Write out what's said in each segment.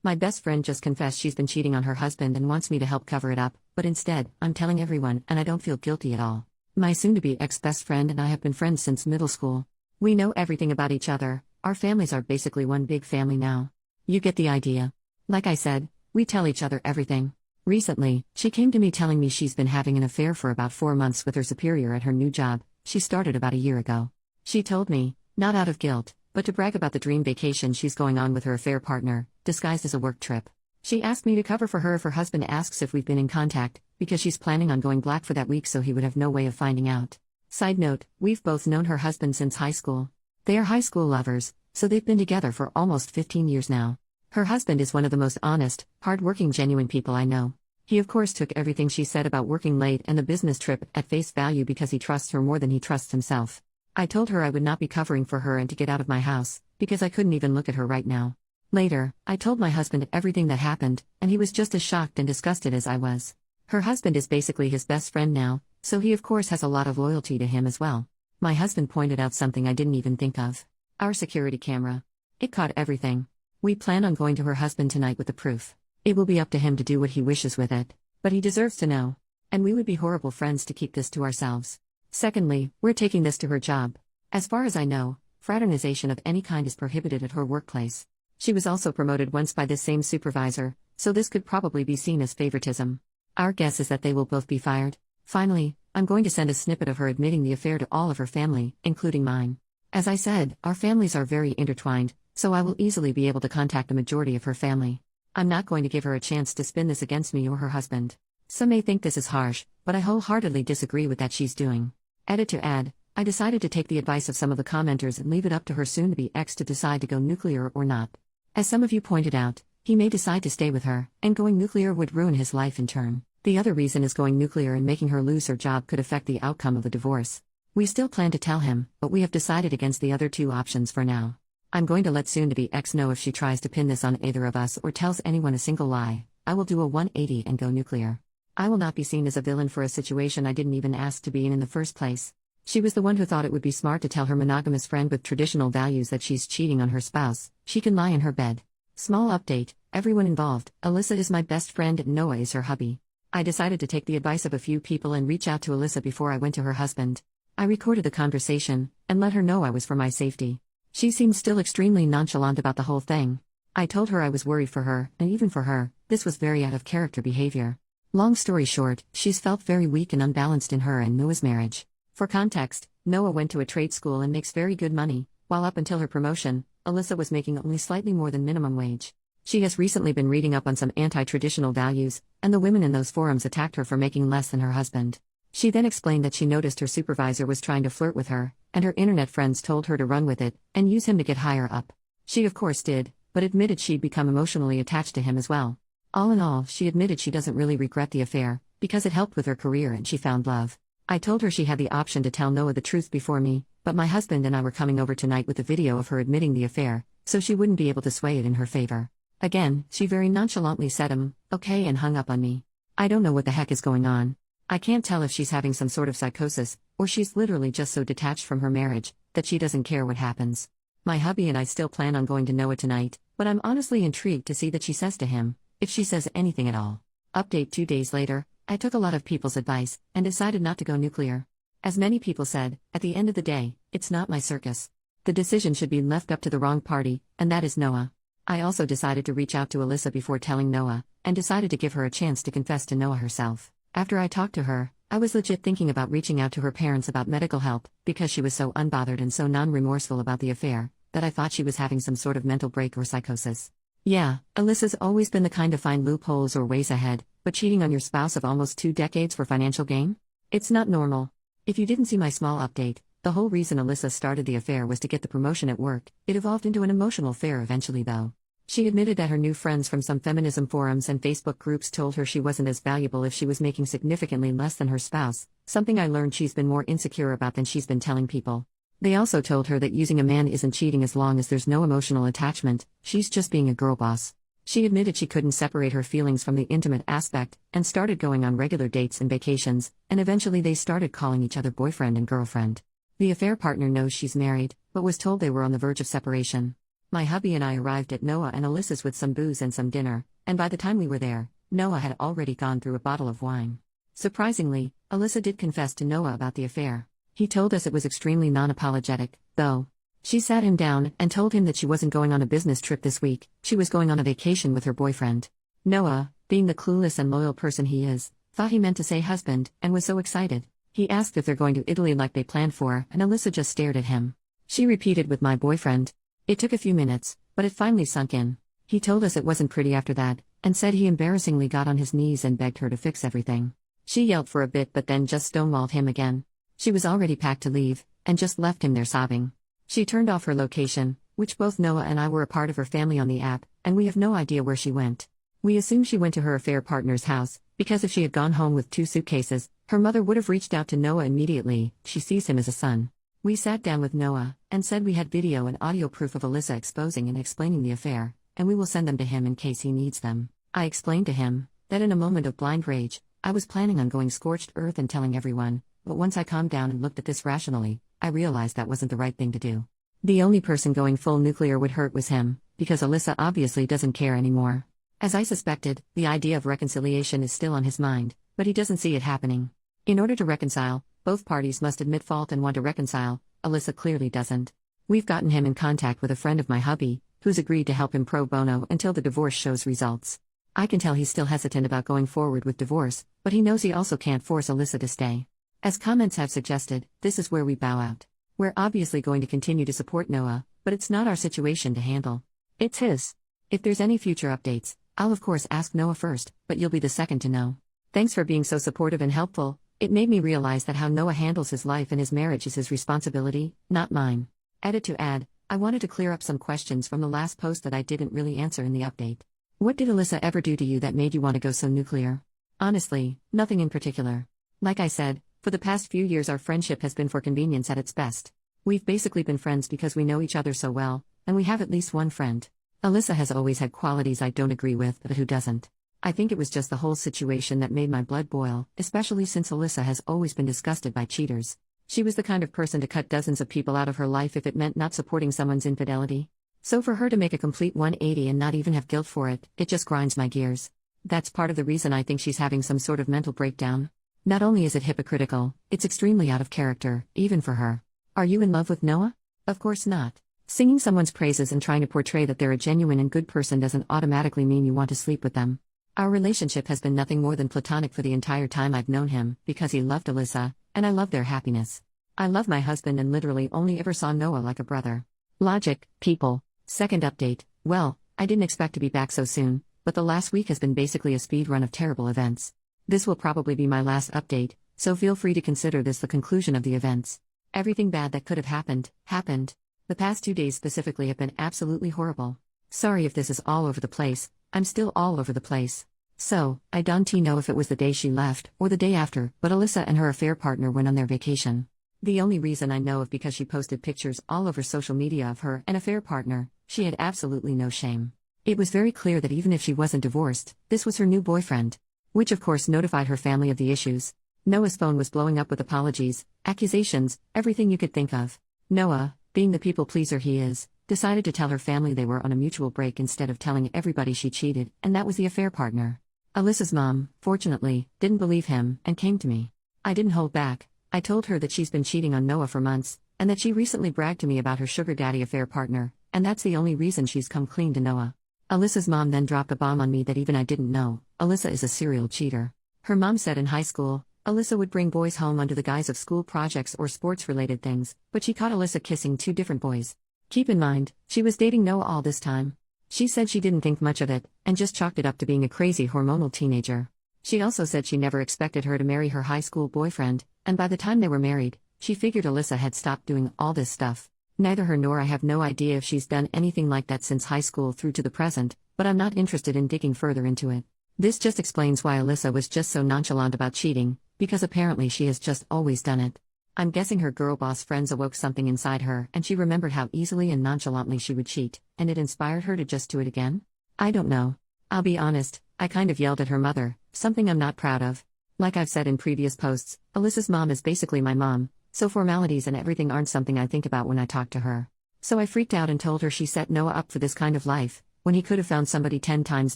My best friend just confessed she's been cheating on her husband and wants me to help cover it up, but instead, I'm telling everyone and I don't feel guilty at all. My soon-to-be ex-best friend and I have been friends since middle school. We know everything about each other, our families are basically one big family now. You get the idea. Like I said, we tell each other everything. Recently, she came to me telling me she's been having an affair for about 4 months with her superior at her new job. She started about a year ago. She told me, not out of guilt, but to brag about the dream vacation she's going on with her affair partner, disguised as a work trip. She asked me to cover for her if her husband asks if we've been in contact, because she's planning on going black for that week so he would have no way of finding out. Side note, we've both known her husband since high school. They are high school lovers, so they've been together for almost 15 years now. Her husband is one of the most honest, hard-working, genuine people I know. He of course took everything she said about working late and the business trip at face value because he trusts her more than he trusts himself. I told her I would not be covering for her and to get out of my house, because I couldn't even look at her right now. Later, I told my husband everything that happened, and he was just as shocked and disgusted as I was. Her husband is basically his best friend now, so he of course has a lot of loyalty to him as well. My husband pointed out something I didn't even think of. Our security camera. It caught everything. We plan on going to her husband tonight with the proof. It will be up to him to do what he wishes with it. But he deserves to know. And we would be horrible friends to keep this to ourselves. Secondly, we're taking this to her job. As far as I know, fraternization of any kind is prohibited at her workplace. She was also promoted once by this same supervisor, so this could probably be seen as favoritism. Our guess is that they will both be fired. Finally, I'm going to send a snippet of her admitting the affair to all of her family, including mine. As I said, our families are very intertwined, so I will easily be able to contact the majority of her family. I'm not going to give her a chance to spin this against me or her husband. Some may think this is harsh, but I wholeheartedly disagree with that she's doing. Edit to add, I decided to take the advice of some of the commenters and leave it up to her soon-to-be ex to decide to go nuclear or not. As some of you pointed out, he may decide to stay with her, and going nuclear would ruin his life in turn. The other reason is going nuclear and making her lose her job could affect the outcome of the divorce. We still plan to tell him, but we have decided against the other two options for now. I'm going to let soon-to-be ex know if she tries to pin this on either of us or tells anyone a single lie. I will do a 180 and go nuclear. I will not be seen as a villain for a situation I didn't even ask to be in the first place. She was the one who thought it would be smart to tell her monogamous friend with traditional values that she's cheating on her spouse. She can lie in her bed. Small update, everyone involved, Alyssa is my best friend and Noah is her hubby. I decided to take the advice of a few people and reach out to Alyssa before I went to her husband. I recorded the conversation, and let her know I was for my safety. She seemed still extremely nonchalant about the whole thing. I told her I was worried for her, and even for her, this was very out of character behavior. Long story short, she's felt very weak and unbalanced in her and Noah's marriage. For context, Noah went to a trade school and makes very good money, while up until her promotion, Alyssa was making only slightly more than minimum wage. She has recently been reading up on some anti-traditional values, and the women in those forums attacked her for making less than her husband. She then explained that she noticed her supervisor was trying to flirt with her, and her internet friends told her to run with it, and use him to get higher up. She of course did, but admitted she'd become emotionally attached to him as well. All in all, she admitted she doesn't really regret the affair, because it helped with her career and she found love. I told her she had the option to tell Noah the truth before me, but my husband and I were coming over tonight with a video of her admitting the affair, so she wouldn't be able to sway it in her favor. Again, she very nonchalantly said okay and hung up on me. I don't know what the heck is going on. I can't tell if she's having some sort of psychosis, or she's literally just so detached from her marriage, that she doesn't care what happens. My hubby and I still plan on going to Noah tonight, but I'm honestly intrigued to see that she says to him, if she says anything at all. Update 2 days later, I took a lot of people's advice, and decided not to go nuclear. As many people said, at the end of the day, it's not my circus. The decision should be left up to the wrong party, and that is Noah. I also decided to reach out to Alyssa before telling Noah, and decided to give her a chance to confess to Noah herself. After I talked to her, I was legit thinking about reaching out to her parents about medical help, because she was so unbothered and so non-remorseful about the affair, that I thought she was having some sort of mental break or psychosis. Yeah, Alyssa's always been the kind to find loopholes or ways ahead, but cheating on your spouse of almost 2 decades for financial gain? It's not normal. If you didn't see my small update, the whole reason Alyssa started the affair was to get the promotion at work. It evolved into an emotional affair eventually though. She admitted that her new friends from some feminism forums and Facebook groups told her she wasn't as valuable if she was making significantly less than her spouse, something I learned she's been more insecure about than she's been telling people. They also told her that using a man isn't cheating as long as there's no emotional attachment, she's just being a girl boss. She admitted she couldn't separate her feelings from the intimate aspect, and started going on regular dates and vacations, and eventually they started calling each other boyfriend and girlfriend. The affair partner knows she's married, but was told they were on the verge of separation. My hubby and I arrived at Noah and Alyssa's with some booze and some dinner, and by the time we were there, Noah had already gone through a bottle of wine. Surprisingly, Alyssa did confess to Noah about the affair. He told us it was extremely non-apologetic, though. She sat him down and told him that she wasn't going on a business trip this week, she was going on a vacation with her boyfriend. Noah, being the clueless and loyal person he is, thought he meant to say husband, and was so excited. He asked if they're going to Italy like they planned for, and Alyssa just stared at him. She repeated with my boyfriend. It took a few minutes, but it finally sunk in. He told us it wasn't pretty after that, and said he embarrassingly got on his knees and begged her to fix everything. She yelled for a bit but then just stonewalled him again. She was already packed to leave, and just left him there sobbing. She turned off her location, which both Noah and I were a part of her family on the app, and we have no idea where she went. We assume she went to her affair partner's house, because if she had gone home with 2 suitcases, her mother would have reached out to Noah immediately. She sees him as a son. We sat down with Noah, and said we had video and audio proof of Alyssa exposing and explaining the affair, and we will send them to him in case he needs them. I explained to him that in a moment of blind rage, I was planning on going scorched earth and telling everyone, but once I calmed down and looked at this rationally, I realized that wasn't the right thing to do. The only person going full nuclear would hurt was him, because Alyssa obviously doesn't care anymore. As I suspected, the idea of reconciliation is still on his mind, but he doesn't see it happening. In order to reconcile, both parties must admit fault and want to reconcile. Alyssa clearly doesn't. We've gotten him in contact with a friend of my hubby, who's agreed to help him pro bono until the divorce shows results. I can tell he's still hesitant about going forward with divorce, but he knows he also can't force Alyssa to stay. As comments have suggested, this is where we bow out. We're obviously going to continue to support Noah, but it's not our situation to handle. It's his. If there's any future updates, I'll of course ask Noah first, but you'll be the second to know. Thanks for being so supportive and helpful. It made me realize that how Noah handles his life and his marriage is his responsibility, not mine. Edit to add, I wanted to clear up some questions from the last post that I didn't really answer in the update. What did Alyssa ever do to you that made you want to go so nuclear? Honestly, nothing in particular. Like I said, for the past few years our friendship has been for convenience at its best. We've basically been friends because we know each other so well, and we have at least one friend. Alyssa has always had qualities I don't agree with, but who doesn't? I think it was just the whole situation that made my blood boil, especially since Alyssa has always been disgusted by cheaters. She was the kind of person to cut dozens of people out of her life if it meant not supporting someone's infidelity. So for her to make a complete 180 and not even have guilt for it, it just grinds my gears. That's part of the reason I think she's having some sort of mental breakdown. Not only is it hypocritical, it's extremely out of character, even for her. Are you in love with Noah? Of course not. Singing someone's praises and trying to portray that they're a genuine and good person doesn't automatically mean you want to sleep with them. Our relationship has been nothing more than platonic for the entire time I've known him, because he loved Alyssa, and I love their happiness. I love my husband and literally only ever saw Noah like a brother. Logic, people. Second update. Well, I didn't expect to be back so soon, but the last week has been basically a speed run of terrible events. This will probably be my last update, so feel free to consider this the conclusion of the events. Everything bad that could have happened, happened. The past 2 days specifically have been absolutely horrible. Sorry if this is all over the place, I'm still all over the place. So, I don't know if it was the day she left, or the day after, but Alyssa and her affair partner went on their vacation. The only reason I know of because she posted pictures all over social media of her and affair partner. She had absolutely no shame. It was very clear that even if she wasn't divorced, this was her new boyfriend. Which of course notified her family of the issues. Noah's phone was blowing up with apologies, accusations, everything you could think of. Noah, being the people pleaser he is, decided to tell her family they were on a mutual break instead of telling everybody she cheated, and that was the affair partner. Alyssa's mom, fortunately, didn't believe him, and came to me. I didn't hold back. I told her that she's been cheating on Noah for months, and that she recently bragged to me about her sugar daddy affair partner, and that's the only reason she's come clean to Noah. Alyssa's mom then dropped a bomb on me that even I didn't know. Alyssa is a serial cheater. Her mom said in high school, Alyssa would bring boys home under the guise of school projects or sports-related things, but she caught Alyssa kissing 2 different boys. Keep in mind, she was dating Noah all this time. She said she didn't think much of it, and just chalked it up to being a crazy hormonal teenager. She also said she never expected her to marry her high school boyfriend, and by the time they were married, she figured Alyssa had stopped doing all this stuff. Neither her nor I have no idea if she's done anything like that since high school through to the present, but I'm not interested in digging further into it. This just explains why Alyssa was just so nonchalant about cheating, because apparently she has just always done it. I'm guessing her girl boss friends awoke something inside her and she remembered how easily and nonchalantly she would cheat, and it inspired her to just do it again? I don't know. I'll be honest, I kind of yelled at her mother, something I'm not proud of. Like I've said in previous posts, Alyssa's mom is basically my mom, so formalities and everything aren't something I think about when I talk to her. So I freaked out and told her she set Noah up for this kind of life, when he could have found somebody 10 times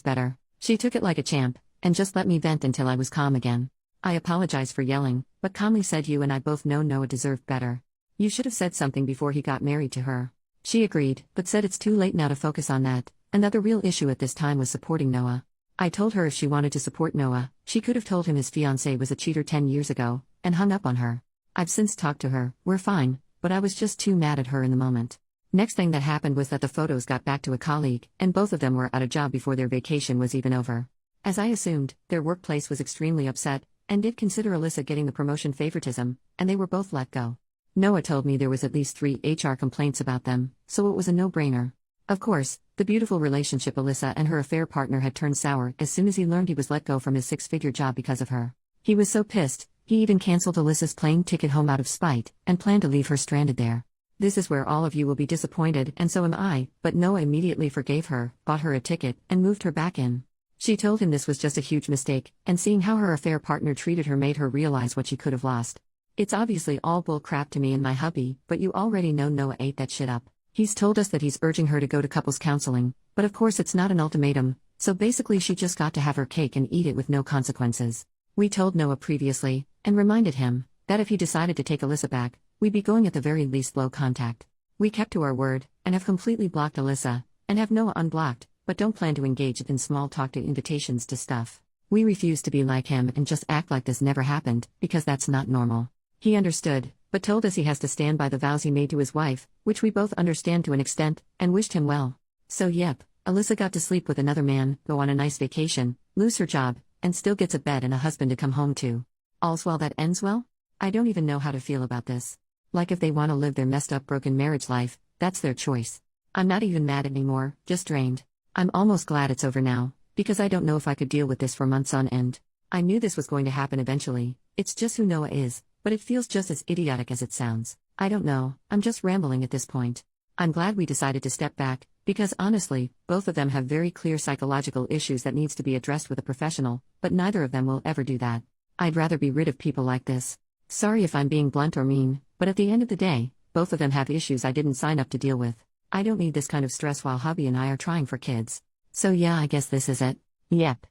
better. She took it like a champ, and just let me vent until I was calm again. I apologized for yelling, but calmly said you and I both know Noah deserved better. You should have said something before he got married to her. She agreed, but said it's too late now to focus on that, and that the real issue at this time was supporting Noah. I told her if she wanted to support Noah, she could have told him his fiancée was a cheater 10 years ago, and hung up on her. I've since talked to her, we're fine, but I was just too mad at her in the moment. Next thing that happened was that the photos got back to a colleague, and both of them were out of job before their vacation was even over. As I assumed, their workplace was extremely upset, and did consider Alyssa getting the promotion favoritism, and they were both let go. Noah told me there was at least 3 HR complaints about them, so it was a no-brainer. Of course, the beautiful relationship Alyssa and her affair partner had turned sour as soon as he learned he was let go from his 6-figure job because of her. He was so pissed, he even cancelled Alyssa's plane ticket home out of spite, and planned to leave her stranded there. This is where all of you will be disappointed, and so am I, but Noah immediately forgave her, bought her a ticket, and moved her back in. She told him this was just a huge mistake, and seeing how her affair partner treated her made her realize what she could have lost. It's obviously all bull crap to me and my hubby, but you already know Noah ate that shit up. He's told us that he's urging her to go to couples counseling, but of course it's not an ultimatum, so basically she just got to have her cake and eat it with no consequences. We told Noah previously, and reminded him, that if he decided to take Alyssa back, we'd be going at the very least low contact. We kept to our word, and have completely blocked Alyssa, and have Noah unblocked, but don't plan to engage in small talk to invitations to stuff. We refuse to be like him and just act like this never happened, because that's not normal. He understood, but told us he has to stand by the vows he made to his wife, which we both understand to an extent, and wished him well. So yep, Alyssa got to sleep with another man, go on a nice vacation, lose her job, and still gets a bed and a husband to come home to. All's well that ends well? I don't even know how to feel about this. Like if they want to live their messed up broken marriage life, that's their choice. I'm not even mad anymore, just drained. I'm almost glad it's over now, because I don't know if I could deal with this for months on end. I knew this was going to happen eventually, it's just who Noah is, but it feels just as idiotic as it sounds. I don't know, I'm just rambling at this point. I'm glad we decided to step back, because honestly, both of them have very clear psychological issues that needs to be addressed with a professional, but neither of them will ever do that. I'd rather be rid of people like this. Sorry if I'm being blunt or mean, but at the end of the day, both of them have issues I didn't sign up to deal with. I don't need this kind of stress while hubby and I are trying for kids. So yeah, I guess this is it. Yep.